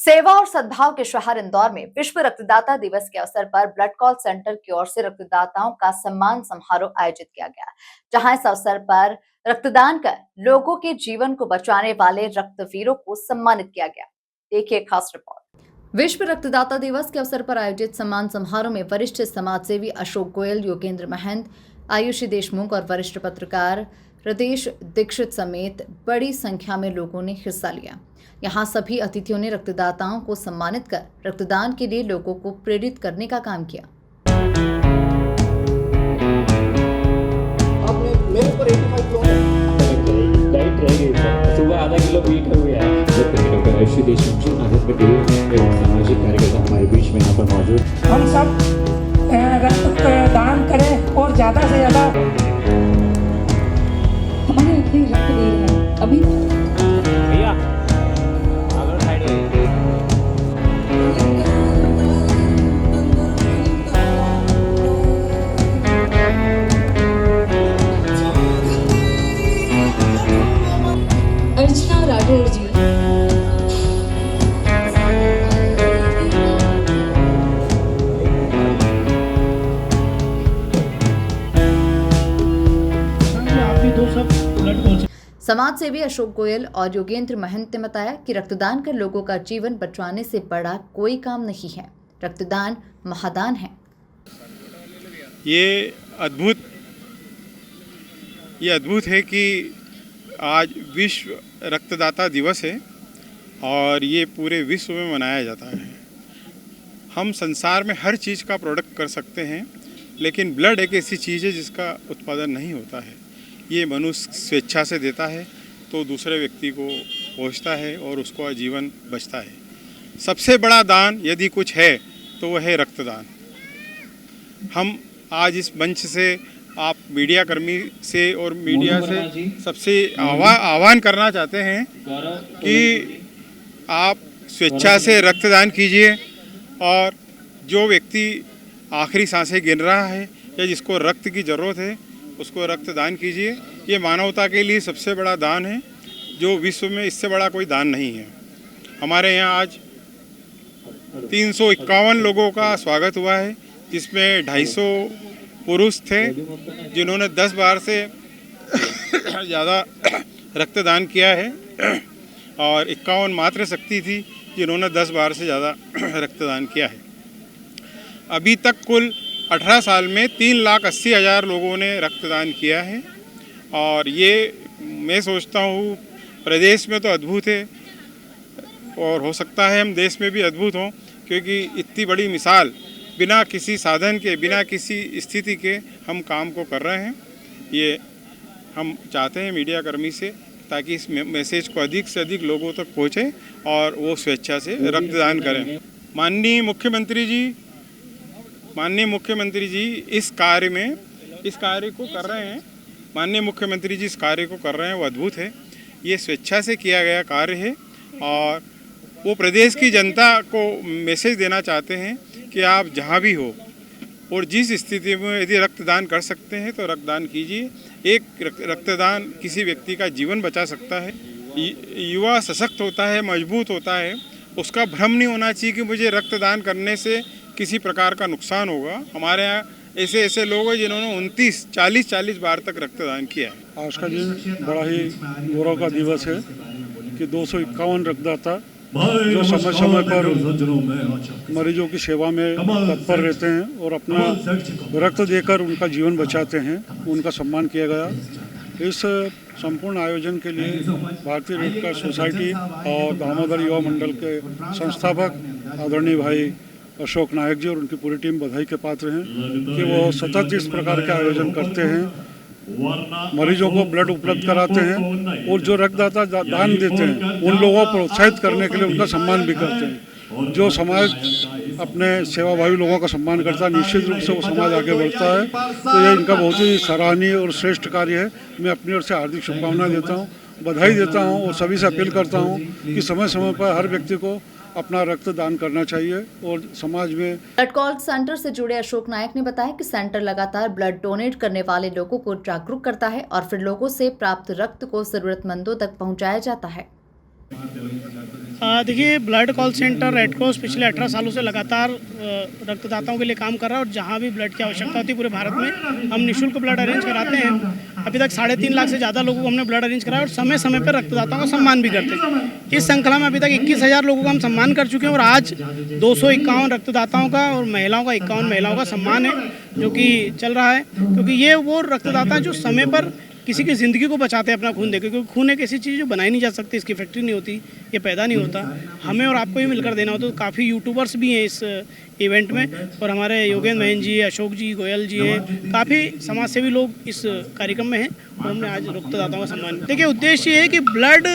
सेवा और सद्भाव के शहर इंदौर में विश्व रक्तदाता दिवस के अवसर पर ब्लड कॉल सेंटर की ओर से रक्तदाताओं का सम्मान समारोह आयोजित किया गया, जहां इस अवसर पर रक्तदान कर लोगों के जीवन को बचाने वाले रक्तवीरों को सम्मानित किया गया। देखिए खास रिपोर्ट। विश्व रक्तदाता दिवस के अवसर पर आयोजित सम्मान समारोह में वरिष्ठ समाजसेवी अशोक गोयल, योगेंद्र महंत, आयुषी देशमुख और वरिष्ठ पत्रकार हृदेश दीक्षित समेत बड़ी संख्या में लोगों ने हिस्सा लिया। यहाँ सभी अतिथियों ने रक्तदाताओं को सम्मानित कर रक्तदान के लिए लोगों को प्रेरित करने का काम किया। आपने मेरे ऊपर 85 किलो डाइट रहेगी। सुबह आधा किलो मीट हो गया। डॉक्टर आयुषी देशमुख जी आदित्य पटेल एक सामाजिक कार्यकर्ता हमारे बीच में यहाँ पर मौजूद। हम सब रक्त दान करें और ज़्यादा से ज़्यादा हमारे इतने रक्त दे रहे हैं अभी भैया अगर साइड अर्चना राठौर जी। समाज सेवी अशोक गोयल और योगेंद्र महंत ने बताया कि रक्तदान कर लोगों का जीवन बचाने से बड़ा कोई काम नहीं है। रक्तदान महादान है। ये अद्भुत है कि आज विश्व रक्तदाता दिवस है और ये पूरे विश्व में मनाया जाता है। हम संसार में हर चीज़ का प्रोडक्ट कर सकते हैं, लेकिन ब्लड एक ऐसी चीज़ है जिसका उत्पादन नहीं होता है। ये मनुष्य स्वेच्छा से देता है तो दूसरे व्यक्ति को पहुंचता है और उसका जीवन बचता है। सबसे बड़ा दान यदि कुछ है तो वह है रक्तदान। हम आज इस मंच से आप मीडिया कर्मी से और मीडिया से सबसे आह्वान करना चाहते हैं कि आप स्वेच्छा से रक्तदान कीजिए और जो व्यक्ति आखिरी सांसें गिन रहा है या जिसको रक्त की ज़रूरत है उसको रक्तदान कीजिए। ये मानवता के लिए सबसे बड़ा दान है, जो विश्व में इससे बड़ा कोई दान नहीं है। हमारे यहाँ आज 351 लोगों का स्वागत हुआ है, जिसमें 250 पुरुष थे जिन्होंने 10 बार से ज़्यादा रक्तदान किया है और 51 मात्र शक्ति थी जिन्होंने 10 बार से ज़्यादा रक्तदान किया है। अभी तक कुल 18 साल में 3,80,000 लोगों ने रक्तदान किया है और ये मैं सोचता हूँ प्रदेश में तो अद्भुत है और हो सकता है हम देश में भी अद्भुत हों, क्योंकि इतनी बड़ी मिसाल बिना किसी साधन के, बिना किसी स्थिति के हम काम को कर रहे हैं। ये हम चाहते हैं मीडिया कर्मी से, ताकि इस मैसेज को अधिक से अधिक लोगों तक पहुँचे और वो स्वेच्छा से रक्तदान करें। माननीय मुख्यमंत्री जी इस कार्य को कर रहे हैं। माननीय मुख्यमंत्री जी इस कार्य को कर रहे हैं, वो अद्भुत है। ये स्वेच्छा से किया गया कार्य है और वो प्रदेश की जनता को मैसेज देना चाहते हैं कि आप जहाँ भी हो और जिस स्थिति में यदि रक्तदान कर सकते हैं तो रक्तदान कीजिए। एक रक्तदान किसी व्यक्ति का जीवन बचा सकता है। युवा सशक्त होता है, मजबूत होता है। उसका भ्रम नहीं होना चाहिए कि मुझे रक्तदान करने से किसी प्रकार का नुकसान होगा। हमारे यहाँ ऐसे लोग हैं जिन्होंने 40 बार तक रक्तदान किया है। आज का दिन बड़ा ही गौरव का दिवस है कि 251 रक्तदाता जो समय समय पर मरीजों की सेवा में तत्पर रहते हैं और अपना रक्त देकर उनका जीवन बचाते हैं, उनका सम्मान किया गया। इस संपूर्ण आयोजन के लिए भारतीय रेड क्रॉस सोसाइटी और दामोदर युवा मंडल के संस्थापक आदरणीय भाई अशोक नायक जी और उनकी पूरी टीम बधाई के पात्र हैं कि वो सतत इस प्रकार के आयोजन करते हैं, मरीजों को ब्लड उपलब्ध कराते हैं और जो रक्तदाता दान देते हैं उन लोगों को प्रोत्साहित करने के लिए उनका सम्मान भी करते हैं। जो समाज अपने सेवाभावी लोगों का सम्मान करता है, निश्चित रूप से वो समाज आगे बढ़ता है। तो ये इनका बहुत ही सराहनीय और श्रेष्ठ कार्य है। मैं अपनी ओर से हार्दिक शुभकामनाएं देता हूँ, बधाई देता हूँ और सभी से अपील करता हूँ कि समय समय पर हर व्यक्ति को अपना रक्तदान करना चाहिए और समाज में। ब्लड कॉल सेंटर से जुड़े अशोक नायक ने बताया कि सेंटर लगातार ब्लड डोनेट करने वाले लोगों को जागरूक करता है और फिर लोगों से प्राप्त रक्त को जरूरतमंदों तक पहुंचाया जाता है। देखिए, blood call centre red cross पिछले 18 सालों से लगातार रक्तदाताओं के लिए काम कर रहा है और जहां भी ब्लड की आवश्यकता होती है पूरे भारत में हम निःशुल्क ब्लड अरेंज कराते हैं। अभी तक 3.5 लाख से ज़्यादा लोगों को हमने ब्लड अरेंज कराया और समय समय पर रक्तदाताओं का सम्मान भी करते हैं। इस श्रृंखला में अभी तक 21,000 लोगों का हम सम्मान कर चुके हैं और आज 251 रक्तदाताओं का और महिलाओं का 51 महिलाओं का सम्मान है जो कि चल रहा है, क्योंकि ये वो रक्तदाता जो समय पर किसी की ज़िंदगी को बचाते हैं अपना खून देकर, क्योंकि खून एक ऐसी चीज़ जो बनाई नहीं जा सकती, इसकी फैक्ट्री नहीं होती, ये पैदा नहीं होता, हमें और आपको ही मिलकर देना होता। तो काफ़ी यूट्यूबर्स भी हैं इस इवेंट में और हमारे योगेंद्र महन जी, अशोक जी, गोयल जी हैं, काफ़ी समाजसेवी लोग इस कार्यक्रम में हैं और हमने आज रक्तदाताओं का सम्मान। देखिए, उद्देश्य ये है कि ब्लड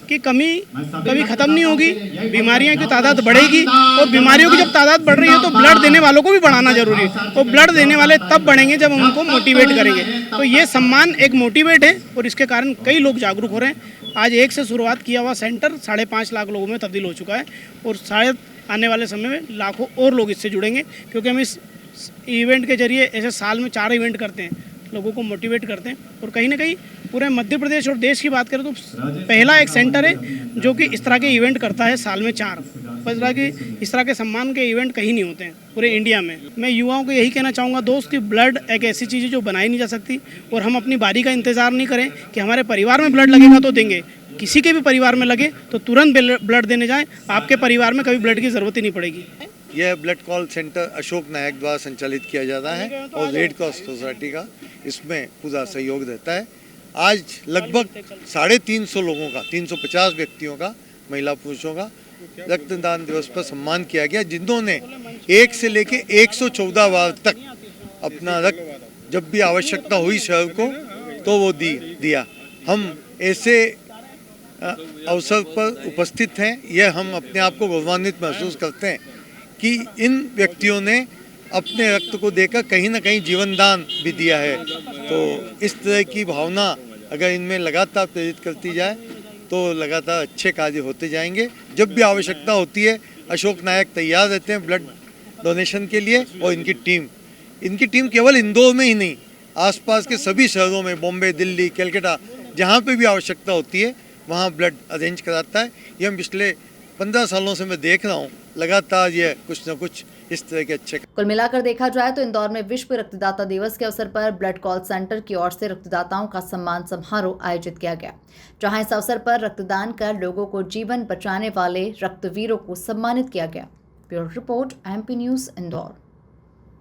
की कमी कभी ख़त्म नहीं होगी, बीमारियों की तादाद बढ़ेगी और बीमारियों की जब तादाद बढ़ रही है तो ब्लड देने वालों को भी बढ़ाना जरूरी है और ब्लड देने वाले तब बढ़ेंगे जब हम उनको मोटिवेट करेंगे। तो ये सम्मान एक मोटिवेट है और इसके कारण कई लोग जागरूक हो रहे हैं। आज एक से शुरुआत किया हुआ सेंटर 5.5 लाख लोगों में तब्दील हो चुका है और शायद आने वाले समय में लाखों और लोग इससे जुड़ेंगे, क्योंकि हम इस इवेंट के जरिए ऐसे साल में 4 इवेंट करते हैं, लोगों को मोटिवेट करते हैं और कहीं ना कहीं पूरे मध्य प्रदेश और देश की बात करें तो पहला एक सेंटर है जो कि इस तरह के इवेंट करता है साल में 4। इस तरह के सम्मान के इवेंट कहीं नहीं होते हैं पूरे इंडिया में। मैं युवाओं को यही कहना चाहूँगा दोस्त कि ब्लड एक ऐसी चीज़ है जो बनाई नहीं जा सकती और हम अपनी बारी का इंतज़ार नहीं करें कि हमारे परिवार में ब्लड लगेगा तो देंगे। किसी के भी परिवार में लगे तो तुरंत ब्लड देने जाएँ, आपके परिवार में कभी ब्लड की ज़रूरत ही नहीं पड़ेगी। यह ब्लड कॉल सेंटर अशोक नायक द्वारा संचालित किया जाता है और रेड क्रॉस सोसाइटी का इसमें पूरा सहयोग रहता है। आज लगभग 350 लोगों का, 350 व्यक्तियों का, महिला पुरुषों का रक्तदान दिवस पर सम्मान किया गया, जिन्होंने 1 से लेके 114 बार तक अपना रक्त जब भी आवश्यकता हुई शहर को तो वो दिया। हम ऐसे अवसर पर उपस्थित हैं, यह हम अपने आप को गौरवान्वित महसूस करते हैं कि इन व्यक्तियों ने अपने रक्त को देकर कहीं ना कहीं जीवन दान भी दिया है। तो इस तरह की भावना अगर इनमें लगातार प्रेरित करती जाए तो लगातार अच्छे कार्य होते जाएंगे। जब भी आवश्यकता होती है अशोक नायक तैयार रहते हैं ब्लड डोनेशन के लिए और इनकी टीम केवल इंदौर में ही नहीं, आसपास के सभी शहरों में, बॉम्बे, दिल्ली, कलकत्ता, जहाँ पे भी आवश्यकता होती है वहाँ ब्लड अरेंज कराता है। ये हम पिछले 15 सालों से मैं देख रहा हूँ, लगातार ये कुछ न कुछ इस तरह के अच्छे। कुल मिलाकर देखा जाए तो इंदौर में विश्व रक्तदाता दिवस के अवसर पर ब्लड कॉल सेंटर की ओर से रक्तदाताओं का सम्मान समारोह आयोजित किया गया, जहां इस अवसर पर रक्तदान कर लोगों को जीवन बचाने वाले रक्तवीरों को सम्मानित किया गया। Bureau report, MP news, Indore.